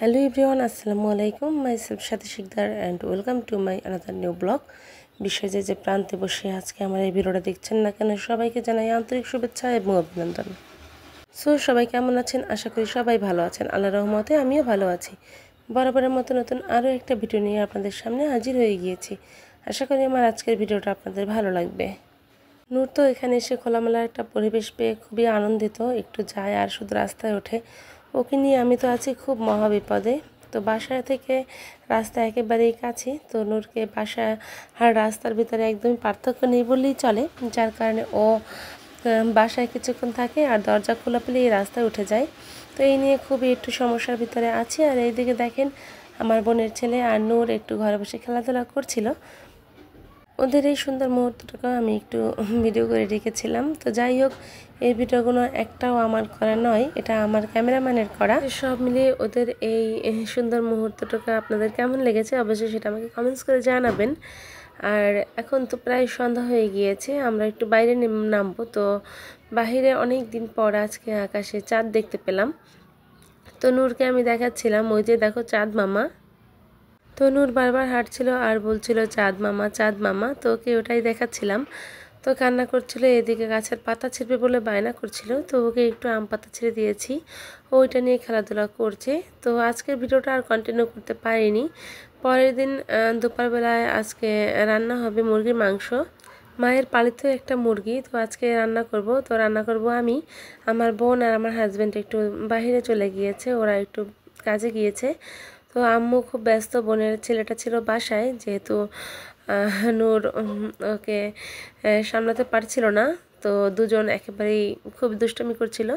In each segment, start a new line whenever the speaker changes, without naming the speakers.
Hello everyone, Assalamu alaikum. Myself Shati Shikdar and welcome to my another new blog. বিশ্বের যে প্রান্তে বসে আজকে আমার এই ভিডিওটা দেখছেন না কেন সবাইকে জানাই আন্তরিক শুভেচ্ছা এবং অভিনন্দন। সবাই কেমন আছেন? আশা করি সবাই ভালো আছেন। আল্লাহর রহমতে আমিও ভালো আছি। বরাবরের মতো নতুন আরও একটা ভিডিও নিয়ে আপনাদের সামনে হাজির হয়ে গিয়েছি। আশা করি আমার আজকের ভিডিওটা আপনাদের ভালো লাগবে। নূর তো এখানে এসে খোলামেলা একটা পরিবেশ পেয়ে খুবই আনন্দিত, একটু যায় আর শুধু রাস্তায় ওঠে। ওকে নিয়ে আমি তো আছি খুব মহাবিপদে। তো বাসা থেকে রাস্তা একেবারেই কাছে, তো নূরকে বাসা আর রাস্তার ভিতরে একদমই পার্থক্য নেই বললেই চলে, যার কারণে ও বাসায় কিছুক্ষণ থাকে আর দরজা খোলা পেলেই রাস্তায় উঠে যায়। তো এই নিয়ে খুবই একটু সমস্যার ভিতরে আছি। আর এইদিকে দেখেন আমার বোনের ছেলে আর নূর একটু ঘরে বসে খেলাধুলা করছিল। ওদের এই সুন্দর মুহূর্তটাকে আমি একটু ভিডিও করে রেখেছিলাম। তো যাই হোক, এই ভিডিওগুলো একটাও আমার করা নয়, এটা আমার ক্যামেরাম্যানের করা। সব মিলিয়ে ওদের এই সুন্দর মুহূর্তটাকে আপনাদের কেমন লেগেছে অবশ্যই সেটা আমাকে কমেন্টস করে জানাবেন। আর এখন তো প্রায় সন্ধ্যা হয়ে গিয়েছে, আমরা একটু বাইরে নামবো। তো বাহিরে অনেক দিন পর আজকে আকাশে চাঁদ দেখতে পেলাম। তো নূরকে আমি দেখাচ্ছিলাম, ওই যে দেখো চাঁদ মামা। তো নূর বারবার হাঁটছিল আর বলছিল চাঁদ মামা চাঁদ মামা, তো ওকে ওটাই দেখাচ্ছিলাম। তো কান্না করছিল, এদিকে গাছের পাতা ছিঁড়বে বলে বায়না করছিল, তো ওকে একটু আম পাতা ছিঁড়ে দিয়েছি, ওইটা নিয়ে খেলাধুলা করছে। তো আজকের ভিডিওটা আর কন্টিনিউ করতে পারিনি। পরের দিন দুপুরবেলায় আজকে রান্না হবে মুরগির মাংস, মায়ের পালিত একটা মুরগি। তো আজকে রান্না করব। তো রান্না করব আমি, আমার বোন আর আমার হাজব্যান্ড একটু বাইরে চলে গিয়েছে, ওরা একটু কাজে গিয়েছে। তো আম্মু খুব ব্যস্ত, বোনের ছেলেটা ছিল বাসায়, যেহেতু নূর ওকে সামলাতে পারছিল না। তো দুজন একেবারেই খুব দুষ্টামি করছিল,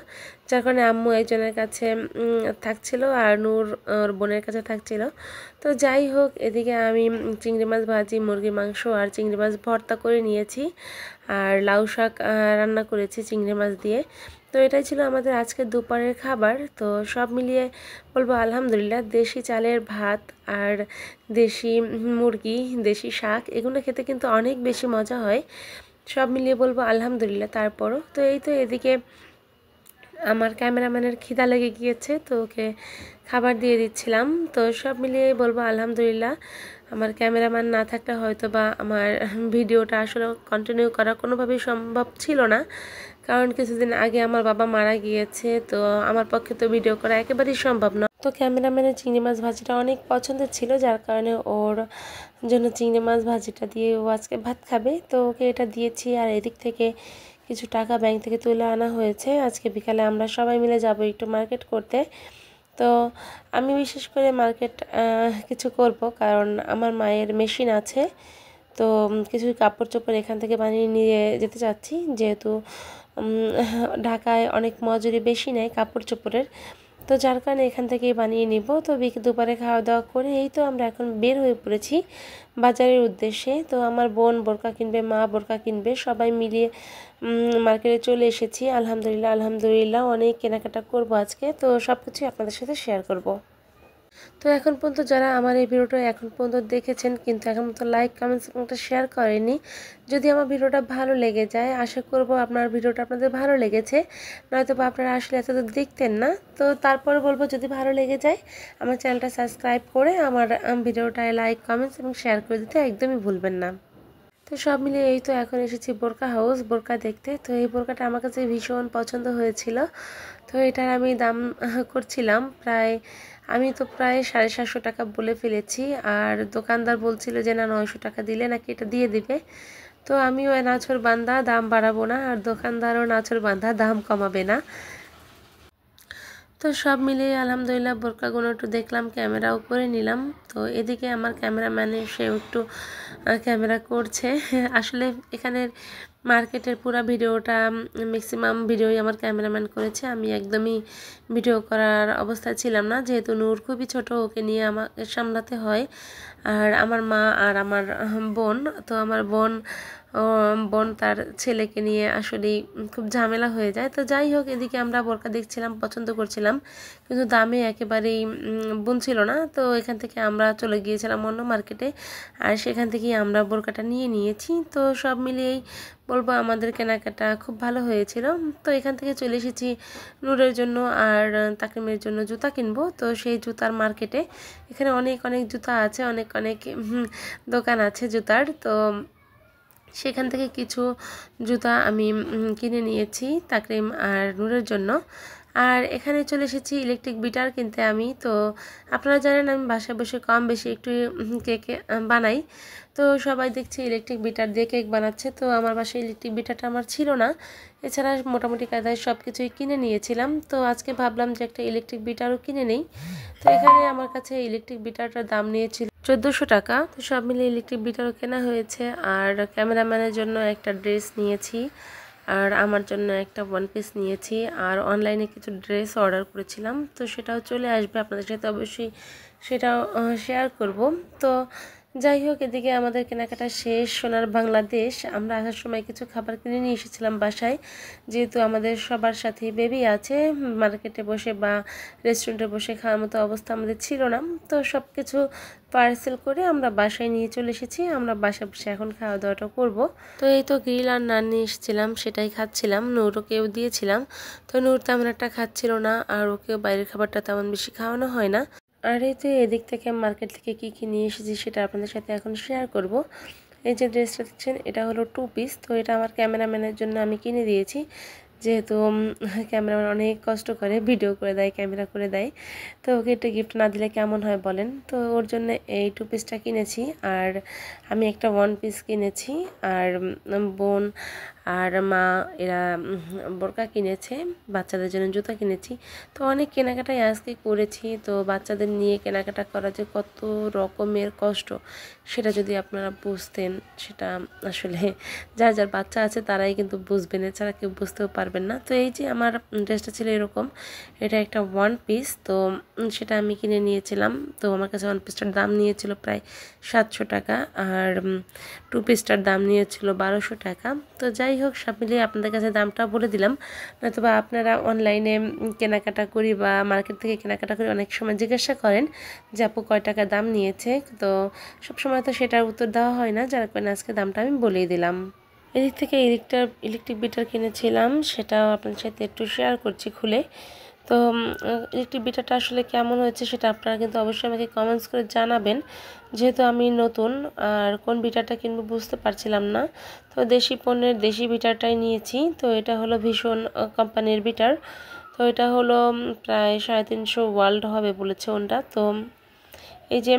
যার কারণে আম্মু একজনের কাছে থাকছিল আর নূর ওর বোনের কাছে থাকছিল। তো যাই হোক, এদিকে আমি চিংড়ি মাছ ভাজি, মুরগির মাংস আর চিংড়ি মাছ ভর্তা করে নিয়েছি, আর লাউ শাক রান্না করেছি চিংড়ি মাছ দিয়ে। তো এটাই ছিল আমাদের আজকে দুপুরের খাবার। তো সব মিলিয়ে বলবো আলহামদুলিল্লাহ, দেশি চালের ভাত আর দেশি মুরগি, দেশি শাক, এগুলো খেতে কিন্তু অনেক বেশি মজা হয়। সব মিলিয়ে বলবো আলহামদুলিল্লাহ। তারপরও তো এই তো এদিকে আমার ক্যামেরাম্যানের খিদা লেগে গিয়েছে, তো ওকে খাবার দিয়ে দিচ্ছিলাম। তো সব মিলিয়ে বলবো আলহামদুলিল্লাহ। আমার ক্যামেরাম্যান না থাকলে হয়তো বা আমার ভিডিওটা আসলে কন্টিনিউ করা কোনোভাবেই সম্ভব ছিল না, কারণ কিছুদিন আগে আমার বাবা মারা গিয়েছে। তো আমার পক্ষে তো ভিডিও করা একেবারেই সম্ভব না। তো ক্যামেরাম্যানের চিংড়ি মাছ ভাজিটা অনেক পছন্দের ছিল, যার কারণে ওর জন্য চিংড়ি মাছ ভাজিটা দিয়ে ও আজকে ভাত খাবে। তো ওকে এটা দিয়েছি। আর এদিক থেকে কিছু টাকা ব্যাংক থেকে তুলে আনা হয়েছে, আজকে বিকালে আমরা সবাই মিলে যাব একটু মার্কেট করতে। তো আমি বিশেষ করে মার্কেট কিছু করব, কারণ আমার মায়ের মেশিন আছে। তো কিছু কাপড় চোপড় এখান থেকে বানিয়ে নিয়ে যেতে চাচ্ছি, যেহেতু ঢাকায় অনেক মজুরি বেশি নেয় কাপড় চোপড়ের। তো যার কারণে এখান থেকেই বানিয়ে নিব। তো দুপুরে খাওয়া দাওয়া করে এই তো আমরা এখন বের হয়ে পড়েছি বাজারের উদ্দেশ্যে। তো আমার বোন বোরকা কিনবে, মা বোরকা কিনবে, সবাই মিলিয়ে মার্কেটে চলে এসেছি। আলহামদুলিল্লাহ আলহামদুলিল্লাহ, অনেক কেনাকাটা করব আজকে। তো সব কিছুই আপনাদের সাথে শেয়ার করব। তো এখন পর্যন্ত যারা আমার এই ভিডিওটা এখন পর্যন্ত দেখেছেন কিন্তু এখন পর্যন্ত লাইক কমেন্টস এবং একটা শেয়ার করেনি, যদি আমার ভিডিওটা ভালো লেগে যায়, আশা করব আপনার ভিডিওটা আপনাদের ভালো লেগেছে, নয়তো বা আপনারা আসলে এত দেখতেন না। তো তারপরে বলবো যদি ভালো লেগে যায় আমার চ্যানেলটা সাবস্ক্রাইব করে আমার ভিডিওটায় লাইক কমেন্টস এবং শেয়ার করে দিতে একদমই ভুলবেন না। তো সব মিলিয়ে এই তো এখন এসেছি বোরকা হাউস বোরকা দেখতে। তো এই বোরকাটা আমার কাছে ভীষণ পছন্দ হয়েছিল। তো এটার আমি দাম করছিলাম প্রায়, আমি তো প্রায় 750 টাকা বলে ফেলেছি, আর দোকানদার বলছিল যে না 900 টাকা দিলে নাকি এটা দিয়ে দিবে। তো আমিও নাছোড় বান্দা, দাম বাড়াবো না, আর দোকানদারও নাছোড় বান্দা, দাম কমাবে না। তো সব মিলিয়ে আলহামদুলিল্লাহ বোরকাগুলো একটু দেখলাম, ক্যামেরাও করে নিলাম। তো এদিকে আমার ক্যামেরাম্যানে সেও একটু ক্যামেরা করছে। আসলে এখানের মার্কেটের পুরো ভিডিওটা ম্যাক্সিমাম ভিডিওই আমার ক্যামেরাম্যান করেছে, আমি একদমই ভিডিও করার অবস্থায় ছিলাম না, যেহেতু নূর খুবই ছোট, ওকে নিয়ে আমাকে সামলাতে হয়। আর আমার মা আর আমার বোন, তো আমার বোন তার ছেলেকে নিয়ে আসলেই খুব ঝামেলা হয়ে যায়। তো যাই হোক, এদিকে আমরা বোরকা দেখছিলাম, পছন্দ করছিলাম, কিন্তু দামে একেবারেই বোন ছিল না। তো এখান থেকে আমরা চলে গিয়েছিলাম অন্য মার্কেটে, আর সেখান থেকেই আমরা বোরকাটা নিয়ে নিয়েছি। তো সব মিলিয়েই বলবো আমাদের কেনাকাটা খুব ভালো হয়েছিল। তো এখান থেকে চলে এসেছি নূরের জন্য আর তাকিমের জন্য জুতা কিনবো। তো সেই জুতার মার্কেটে এখানে অনেক অনেক জুতা আছে, অনেক অনেক দোকান আছে জুতার। তো সেখান থেকে কিছু জুতা আমি কিনে নিয়েছি তাকরিম আর নূরের জন্য। আর এখানে চলে এসেছি ইলেকট্রিক বিটার কিনতে আমি। তো আপনারা জানেন আমি বাসায় বসে কম বেশি একটু কেক বানাই। তো সবাই দেখছি ইলেকট্রিক বিটার দিয়ে কেক বানাচ্ছে। তো আমার বাসায় ইলেকট্রিক বিটারটা আমার ছিল না, এছাড়া মোটামুটি কায়দায় সব কিছুই কিনে নিয়েছিলাম। তো আজকে ভাবলাম যে একটা ইলেকট্রিক বিটারও কিনে নেই। তো এখানে আমার কাছে ইলেকট্রিক বিটারটার দাম নিয়েছিল 1400 টাকা। তো সব মিলে ইলেকট্রিক বিটারও কেনা হয়েছে। আর ক্যামেরাম্যানের জন্য একটা ড্রেস নিয়েছি, আর আমার জন্য একটা ওয়ান পিস নিয়েছি। আর অনলাইনে কিছু ড্রেস অর্ডার করেছিলাম, তো সেটাও চলে আসবে, আপনাদের সাথে অবশ্যই সেটাও শেয়ার করব। তো যাই হোক, এদিকে আমাদের কেনাকাটা শেষ। সোনার বাংলাদেশ আমরা আসার সময় কিছু খাবার কিনে নিয়ে এসেছিলাম বাসায়, যেহেতু আমাদের সবার সাথে বেবি আছে। মার্কেটে বসে বা রেস্টুরেন্টে বসে খাওয়ার মতো অবস্থা আমাদের ছিল না। তো সব কিছু পার্সেল করে আমরা বাসায় নিয়ে চলে এসেছি। আমরা বাসায় বসে এখন খাওয়া দাওয়াটা করব। তো এই তো গ্রিল আর নান নিয়ে এসেছিলাম, সেটাই খাচ্ছিলাম। নূরকেও দিয়েছিলাম, তো নূর তেমন একটা খাচ্ছিল না, আর ওকেও বাইরের খাবারটা তেমন বেশি খাওয়ানো হয় না। আর এই তো এদিক থেকে মার্কেট থেকে কী নিয়ে এসেছি সেটা আপনাদের সাথে এখন শেয়ার করব। এই যে ড্রেসটা দেখছেন, এটা হলো 2 পিস। তো এটা আমার ক্যামেরাম্যানের জন্য আমি কিনে দিয়েছি, যেহেতু ক্যামেরাম্যান অনেক কষ্ট করে ভিডিও করে দেয়, ক্যামেরা করে দেয়। তো ওকে একটা গিফট না দিলে কেমন হয় বলেন। তো ওর জন্য এই 2 পিসটা কিনেছি, আর আমি একটা 1 পিস কিনেছি। আর বোন আর মা এরা বোরকা কিনেছে, বাচ্চাদের জন্য জুতা কিনেছি। তো অনেক কেনাকাটাই আজকে করেছি। তো বাচ্চাদের নিয়ে কেনাকাটা করা যে কত রকমের কষ্ট, সেটা যদি আপনারা বুঝতেন, সেটা আসলে যার যার বাচ্চা আছে তারাই কিন্তু বুঝবেন, এছাড়া কেউ বুঝতেও পারবেন না। তো এই যে আমার ড্রেসটা ছিল এরকম, এটা একটা 1 পিস। তো সেটা আমি কিনে নিয়েছিলাম। তো আমার কাছে 1 পিসটার দাম নিয়েছিল প্রায় 700 টাকা, আর 2 পিসটার দাম নিয়েছিল 1200 টাকা। তো যাই হোক, সব মিলিয়ে আপনাদের কাছে দামটা বলে দিলাম। নয়তোবা আপনারা অনলাইনে কেনাকাটা করি বা মার্কেট থেকে কেনাকাটা করি, অনেক সময় জিজ্ঞাসা করেন যে আপু কয় টাকা দাম নিয়েছে। তো সবসময় তো সেটার উত্তর দেওয়া হয় না, যার কারণে আজকে দামটা আমি বলেই দিলাম। এদিক থেকে ইলেকট্রিক বিটার কিনেছিলাম, সেটাও আপনার সাথে একটু শেয়ার করছি খুলে। তো ইলেকট্রিক বিটারটা আসলে কেমন হয়েছে সেটা আপনারা কিন্তু অবশ্যই আমাকে কমেন্টস করে জানাবেন, যেহেতু আমি নতুন আর কোন বিটারটা কিনবো বুঝতে পারছিলাম না। তো দেশি পণ্যের দেশি বিটারটাই নিয়েছি। তো এটা হলো ভীষণ কোম্পানির বিটার। তো এটা হলো প্রায় 350 ওয়ার্ল্ড হবে বলেছে ওনটা। তো এই যে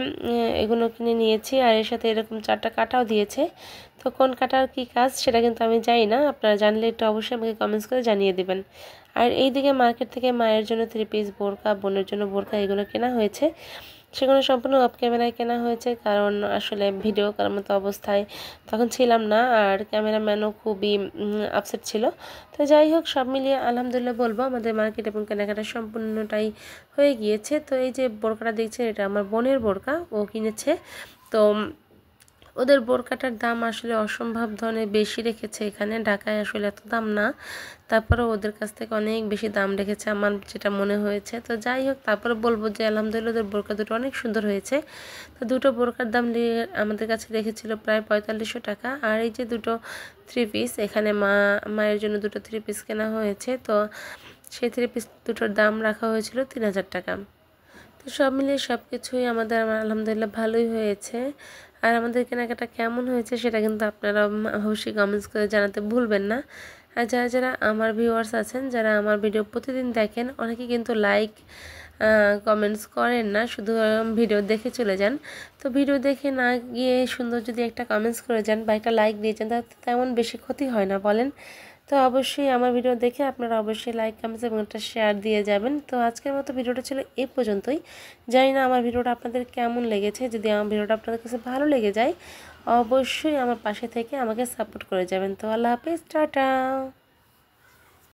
এগুলো কিনে নিয়েছি, আর এর সাথে এরকম 4টা কাটাও দিয়েছে। তো কোন কাটার কি কাজ সেটা কিন্তু আমি জানি না, আপনারা জানলে একটু অবশ্যই আমাকে কমেন্টস করে জানিয়ে দেবেন। আর এইদিকে মার্কেট থেকে মায়ের জন্য 3 পিস বোরকা, বোনের জন্য বোরকা, এগুলো কেনা হয়েছে। সেগুলো সম্পূর্ণ অফ ক্যামেরায় কেনা হয়েছে, কারণ আসলে ভিডিও করার মতো অবস্থায় তখন ছিলাম না, আর ক্যামেরাম্যানও খুবই আপসেট ছিল। তো যাই হোক, সব মিলিয়ে আলহামদুলিল্লাহ বলবো আমাদের মার্কেট এবং কেনাকাটা সম্পূর্ণটাই হয়ে গিয়েছে। তো এই যে বোরকাটা দেখছেন, এটা আমার বোনের বোরকা, ও কিনেছে। তো ওদের বোরকাটার দাম আসলে অসম্ভব ধরনের বেশি রেখেছে, এখানে ঢাকায় আসলে এত দাম না, তারপরে ওদের কাছ থেকে অনেক বেশি দাম রেখেছে আমার যেটা মনে হয়েছে। তো যাই হোক, তারপরে বলবো যে আলহামদুলিল্লাহ ওদের বোরকা দুটো অনেক সুন্দর হয়েছে। তো দুটো বোরকার দাম আমাদের কাছে রেখেছিল প্রায় 4500 টাকা। আর এই যে দুটো 3 পিস, এখানে মায়ের জন্য দুটো 3 পিস কেনা হয়েছে। তো সেই 3 পিস দুটোর দাম রাখা হয়েছিল 3000 টাকা। তো সব মিলিয়ে সব কিছুই আমাদের আলহামদুলিল্লাহ ভালোই হয়েছে। আর আমাদের কেনাকাটা কেমন হয়েছে সেটা কিন্তু আপনারা অবশ্যই কমেন্টস করে জানাতে ভুলবেন না। আর যারা যারা আমার ভিউয়ার্স আছেন, যারা আমার ভিডিও প্রতিদিন দেখেন, অনেকে কিন্তু লাইক কমেন্টস করেন না, শুধু ভিডিও দেখে চলে যান। তো ভিডিও দেখে না গিয়ে সুন্দর যদি একটা কমেন্টস করে যান বা একটা লাইক দিয়ে যান, তাতে তেমন বেশি ক্ষতি হয় না বলেন। তো অবশ্যই আমার ভিডিও দেখে আপনারা অবশ্যই লাইক, কমেন্টস এবং একটা শেয়ার দিয়ে যাবেন। তো আজকের মতো ভিডিওটা ছিল এই পর্যন্তই। জানি না আমার ভিডিওটা আপনাদের কেমন লেগেছে। যদি আমার ভিডিওটা আপনাদের কাছে ভালো লেগে যায়, অবশ্যই আমার পাশে থেকে আমাকে সাপোর্ট করে যাবেন। তো আল্লাহ হাফেজ, টাটা।